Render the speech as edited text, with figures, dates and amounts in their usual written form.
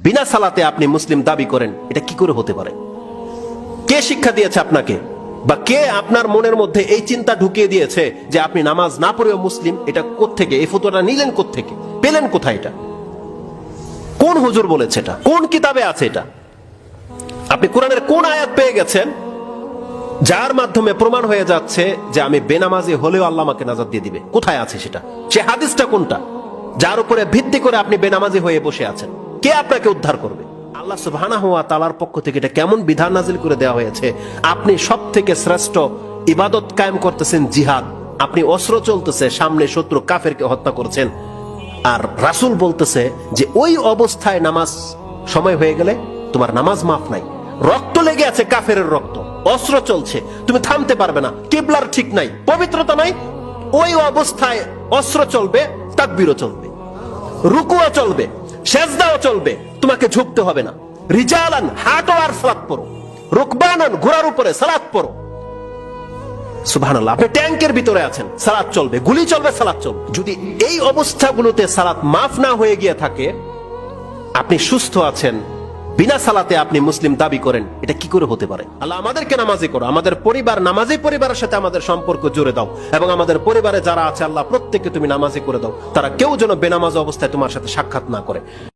বিনা সালাতে আপনি মুসলিম দাবি করেন, এটা কি করে হতে পারে? কে শিক্ষা দিয়েছে আপনাকে, বা কে আপনার মনের মধ্যে এই চিন্তা ঢুকিয়ে দিয়েছে যে আপনি নামাজ না পড়েও মুসলিম? এটা কোত্থেকে, এই ফতোয়াটা নিলেন কোত্থেকে, পেলেন কোথায়? এটা কোন হুজুর বলেছে? এটা কোন কিতাবে আছে? এটা আপনি কোরআনের কোন আয়াত পেয়ে গেছেন যার মাধ্যমে প্রমাণ হয়ে যাচ্ছে যে আমি বেনামাজি হলেও আল্লাহ আমাকে নাজাত দিয়ে দিবে? কোথায় আছে সেটা? সে হাদিসটা কোনটা যার উপরে ভিত্তি করে আপনি বেনামাজি হয়ে বসে আছেন? কে আপনাকে উদ্ধার করবে? আল্লাহ সুবহানাহু ওয়া তাআলার পক্ষ থেকে এটা কেমন বিধান নাজিল করে দেওয়া হয়েছে? আপনি সবথেকে শ্রেষ্ঠ ইবাদত কায়েম করতেছেন জিহাদ, আপনি অস্ত্র চলতেছে, সামনে শত্রু কাফেরকে হত্যা করছেন, আর রাসূল বলতেছে যে ওই অবস্থায় নামাজ সময় হয়ে গেলে তোমার নামাজ মাফ নাই। রক্ত লেগে আছে, কাফের রক্ত, অস্ত্র চলছে, তুমি থামতে পারবে না, কিবলার ঠিক নাই, পবিত্রতা নাই, ওই অবস্থায় অস্ত্র চলবে, তাকবীরও চলবে, রুকুও চলবে, সেজদাও চলবে, তোমাকে ঝুঁকতে হবে না। রিজালান, হাঁটো আর সালাত পড়ো, রুকবানান, ঘোড়ার উপরে সালাত পড়ো। সুবহানাল্লাহ, আপনি ট্যাঙ্কের ভিতরে আছেন, সালাত চলবে, গুলি চলবে, সালাত চলবে। যদি এই অবস্থাগুলোতে সালাত মাফ না হয়ে গিয়ে থাকে, আপনি সুস্থ আছেন, বিনা সালাতে আপনি মুসলিম দাবি করেন, এটা কি করে হতে পারে? আল্লাহ আমাদেরকে নামাজি করো, আমাদের পরিবার নামাজি পরিবারের সাথে আমাদের সম্পর্ক জুড়ে দাও, এবং আমাদের পরিবারে যারা আছে আল্লাহ প্রত্যেককে তুমি নামাজি করে দাও, তারা কেউ যেন বেনামাজ অবস্থায় তোমার সাথে সাক্ষাৎ না করে।